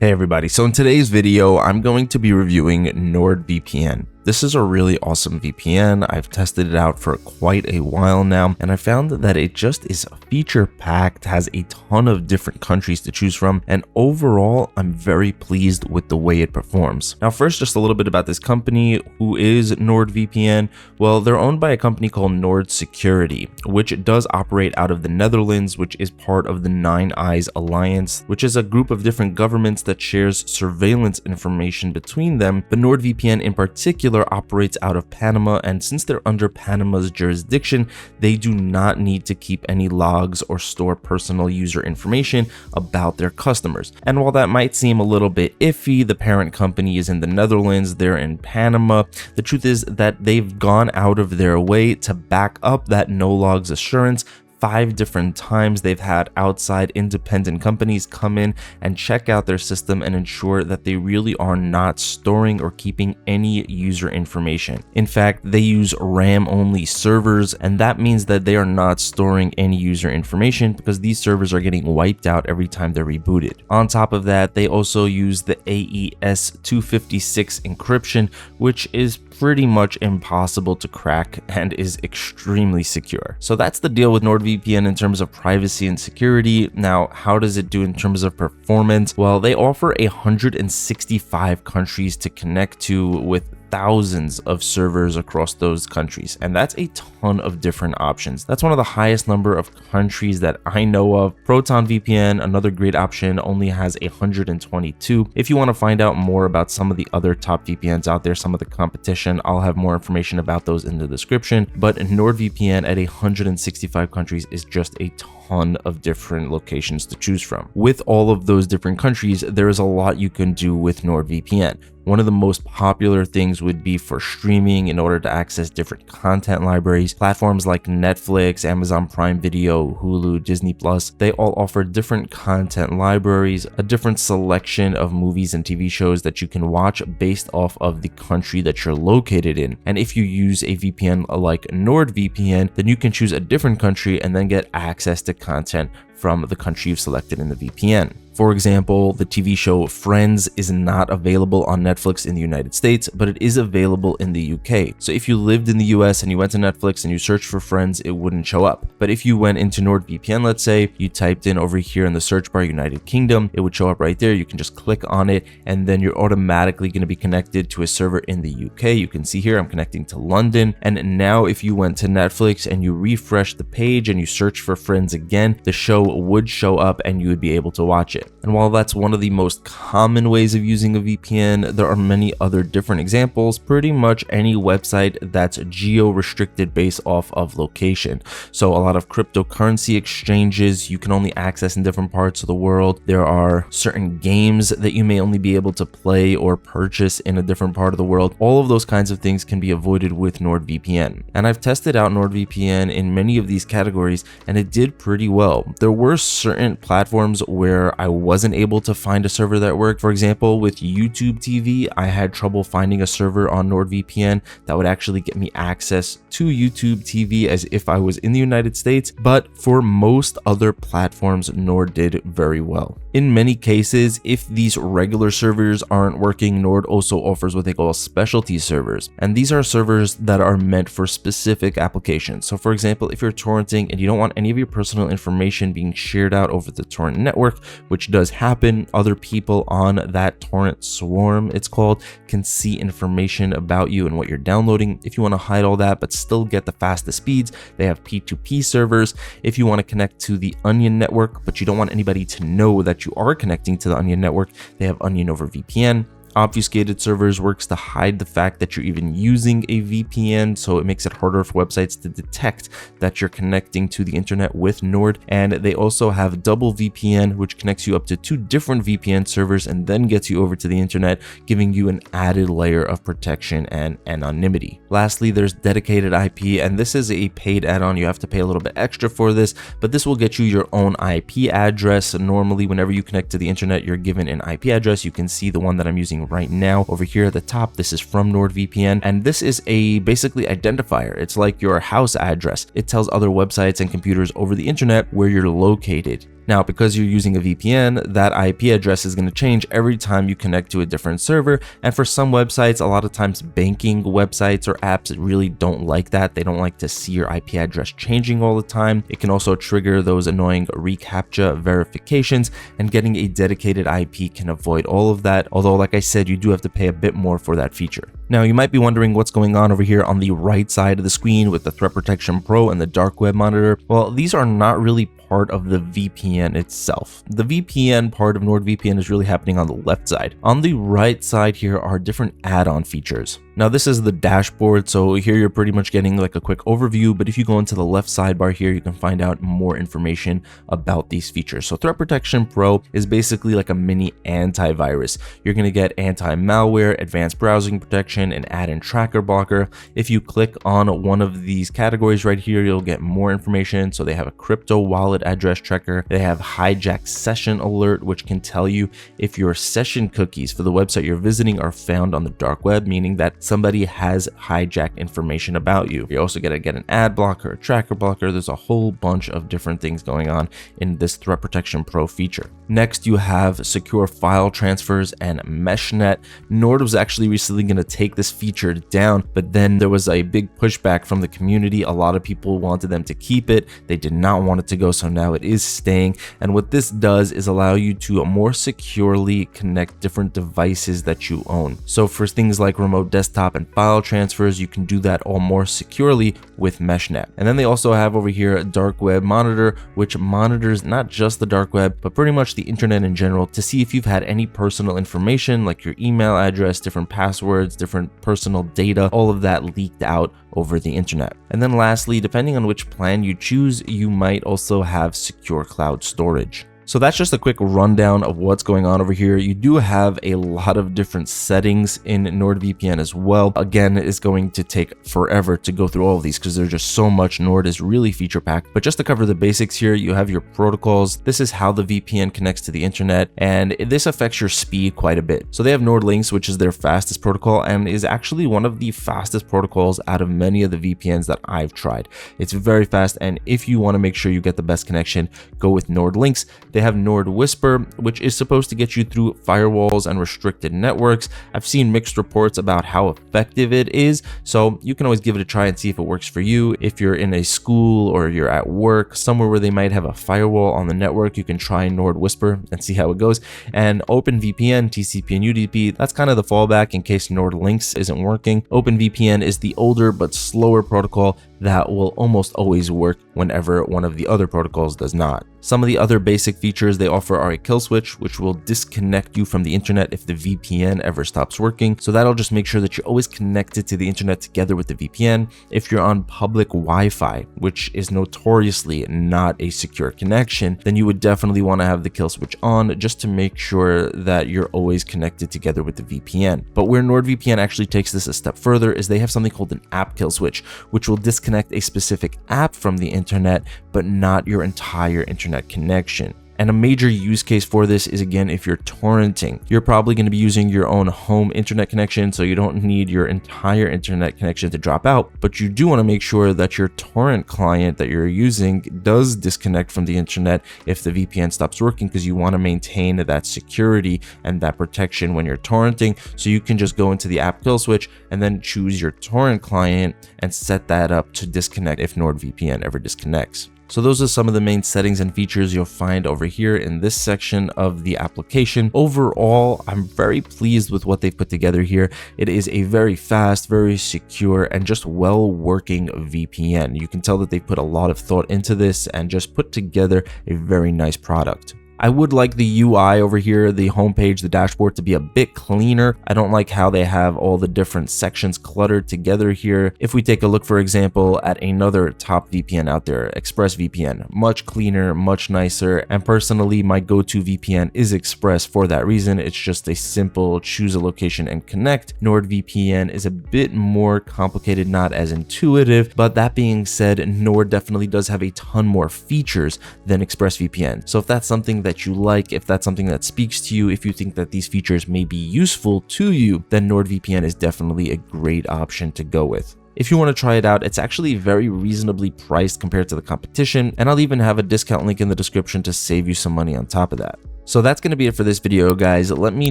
Hey everybody, so in today's video, I'm going to be reviewing NordVPN. This is a really awesome VPN. I've tested it out for quite a while now, and I found that it just is feature packed, has a ton of different countries to choose from, and overall, I'm very pleased with the way it performs. Now first, just a little bit about this company. Who is NordVPN? Well, they're owned by a company called Nord Security, which does operate out of the Netherlands, which is part of the Nine Eyes Alliance, which is a group of different governments that shares surveillance information between them, but NordVPN in particular operates out of Panama, and since they're under Panama's jurisdiction, they do not need to keep any logs or store personal user information about their customers. And while that might seem a little bit iffy, the parent company is in the Netherlands, they're in Panama, the truth is that they've gone out of their way to back up that no logs assurance. 5 different times they've had outside independent companies come in and check out their system and ensure that they really are not storing or keeping any user information. In fact, they use RAM-only servers, and that means that they are not storing any user information because these servers are getting wiped out every time they're rebooted. On top of that, they also use the AES-256 encryption, which is pretty much impossible to crack and is extremely secure. So that's the deal with NordVPN in terms of privacy and security. Now, how does it do in terms of performance? Well, they offer 165 countries to connect to with thousands of servers across those countries, and that's a ton of different options. That's one of the highest number of countries that I know of. Proton VPN, another great option, only has 122. If you want to find out more about some of the other top VPNs out there, some of the competition, I'll have more information about those in the description, but NordVPN at 165 countries is just a ton of different locations to choose from. With all of those different countries, there is a lot you can do with NordVPN. One of the most popular things would be for streaming in order to access different content libraries. Platforms like Netflix, Amazon Prime Video, Hulu, Disney Plus, they all offer different content libraries, a different selection of movies and TV shows that you can watch based off of the country that you're located in. And if you use a VPN like NordVPN, then you can choose a different country and then get access to content from the country you've selected in the VPN. For example, the TV show Friends is not available on Netflix in the United States, but it is available in the UK. So if you lived in the US and you went to Netflix and you searched for Friends, it wouldn't show up. But if you went into NordVPN, let's say, you typed in over here in the search bar United Kingdom, it would show up right there. You can just click on it, and then you're automatically going to be connected to a server in the UK. You can see here I'm connecting to London. And now if you went to Netflix and you refresh the page and you search for Friends again, the show would show up and you would be able to watch it. And while that's one of the most common ways of using a VPN, there are many other different examples. Pretty much any website that's geo-restricted based off of location. So a lot of cryptocurrency exchanges you can only access in different parts of the world. There are certain games that you may only be able to play or purchase in a different part of the world. All of those kinds of things can be avoided with NordVPN. And I've tested out NordVPN in many of these categories, and it did pretty well. There were certain platforms where I wasn't able to find a server that worked. For example, with YouTube TV, I had trouble finding a server on NordVPN that would actually get me access to YouTube TV as if I was in the United States, but for most other platforms, Nord did very well. In many cases, if these regular servers aren't working, Nord also offers what they call specialty servers, and these are servers that are meant for specific applications. So for example, if you're torrenting and you don't want any of your personal information being shared out over the torrent network, which does happen, other people on that torrent swarm, it's called, can see information about you and what you're downloading. If you want to hide all that but still get the fastest speeds, they have P2P servers. If you want to connect to the Onion network but you don't want anybody to know that you are connecting to the Onion network, they have Onion over VPN. Obfuscated servers works to hide the fact that you're even using a VPN, so it makes it harder for websites to detect that you're connecting to the internet with Nord. And they also have double VPN, which connects you up to 2 different VPN servers and then gets you over to the internet, giving you an added layer of protection and anonymity. Lastly, there's dedicated IP, and this is a paid add-on. You have to pay a little bit extra for this, but this will get you your own IP address. Normally, whenever you connect to the internet, you're given an IP address. You can see the one that I'm using right now over here at the top. This is from NordVPN, and this is a basically identifier. It's like your house address. It tells other websites and computers over the internet where you're located. Now, because you're using a VPN, that IP address is going to change every time you connect to a different server. And for some websites, a lot of times banking websites or apps really don't like that. They don't like to see your IP address changing all the time. It can also trigger those annoying reCAPTCHA verifications, and getting a dedicated IP can avoid all of that. Although, like I said, you do have to pay a bit more for that feature. Now, you might be wondering what's going on over here on the right side of the screen with the Threat Protection Pro and the dark web monitor. Well, these are not really part of the VPN itself. The VPN part of NordVPN is really happening on the left side. On the right side here are different add-on features. Now, this is the dashboard, so here you're pretty much getting like a quick overview, but if you go into the left sidebar here, you can find out more information about these features. So Threat Protection Pro is basically like a mini antivirus. You're going to get anti-malware, advanced browsing protection, and add-in tracker blocker. If you click on one of these categories right here, you'll get more information. So they have a crypto wallet address checker. They have hijack session alert, which can tell you if your session cookies for the website you're visiting are found on the dark web, meaning that somebody has hijacked information about you. You're also going to get an ad blocker, a tracker blocker. There's a whole bunch of different things going on in this Threat Protection Pro feature. Next, you have secure file transfers and MeshNet. Nord was actually recently going to take this feature down, but then there was a big pushback from the community. A lot of people wanted them to keep it. They did not want it to go, so now it is staying. And what this does is allow you to more securely connect different devices that you own. So for things like remote desktop and file transfers, you can do that all more securely with MeshNet. And then they also have over here a dark web monitor, which monitors not just the dark web, but pretty much the internet in general, to see if you've had any personal information like your email address, different passwords, different personal data, all of that leaked out over the internet. And then lastly, depending on which plan you choose, you might also have secure cloud storage. So that's just a quick rundown of what's going on over here. You do have a lot of different settings in NordVPN as well. Again, it's going to take forever to go through all of these because there's just so much. Nord is really feature packed. But just to cover the basics here, you have your protocols. This is how the VPN connects to the internet, and this affects your speed quite a bit. So they have NordLynx, which is their fastest protocol and is actually one of the fastest protocols out of many of the VPNs that I've tried. It's very fast, and if you want to make sure you get the best connection, go with NordLynx. They have NordWhisper, which is supposed to get you through firewalls and restricted networks. I've seen mixed reports about how effective it is, so you can always give it a try and see if it works for you. If you're in a school or you're at work, somewhere where they might have a firewall on the network, you can try NordWhisper and see how it goes. And OpenVPN, TCP, and UDP, that's kind of the fallback in case NordLynx isn't working. OpenVPN is the older but slower protocol that will almost always work whenever one of the other protocols does not. Some of the other basic features they offer are a kill switch, which will disconnect you from the internet if the VPN ever stops working. So that'll just make sure that you're always connected to the internet together with the VPN. If you're on public Wi-Fi, which is notoriously not a secure connection, then you would definitely want to have the kill switch on just to make sure that you're always connected together with the VPN. But where NordVPN actually takes this a step further is they have something called an app kill switch, which will disconnect a specific app from the internet, but not your entire internet connection. And a major use case for this is, again, if you're torrenting. You're probably going to be using your own home internet connection, so you don't need your entire internet connection to drop out, but you do want to make sure that your torrent client that you're using does disconnect from the internet if the VPN stops working, because you want to maintain that security and that protection when you're torrenting. So you can just go into the app kill switch and then choose your torrent client and set that up to disconnect if NordVPN ever disconnects. So those are some of the main settings and features you'll find over here in this section of the application. Overall, I'm very pleased with what they've put together here. It is a very fast, very secure, and just well-working VPN. You can tell that they put a lot of thought into this and just put together a very nice product. I would like the UI over here, the homepage, the dashboard, to be a bit cleaner. I don't like how they have all the different sections cluttered together here. If we take a look, for example, at another top VPN out there, ExpressVPN, much cleaner, much nicer. And personally, my go-to VPN is Express for that reason. It's just a simple choose a location and connect. NordVPN is a bit more complicated, not as intuitive. But that being said, Nord definitely does have a ton more features than ExpressVPN. So if that's something that you like, if that's something that speaks to you, if you think that these features may be useful to you, then NordVPN is definitely a great option to go with. If you want to try it out, it's actually very reasonably priced compared to the competition, and I'll even have a discount link in the description to save you some money on top of that. So that's going to be it for this video, guys. Let me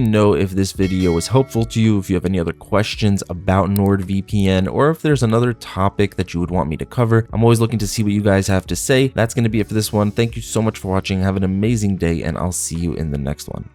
know if this video was helpful to you, if you have any other questions about NordVPN, or if there's another topic that you would want me to cover. I'm always looking to see what you guys have to say. That's going to be it for this one. Thank you so much for watching. Have an amazing day, and I'll see you in the next one.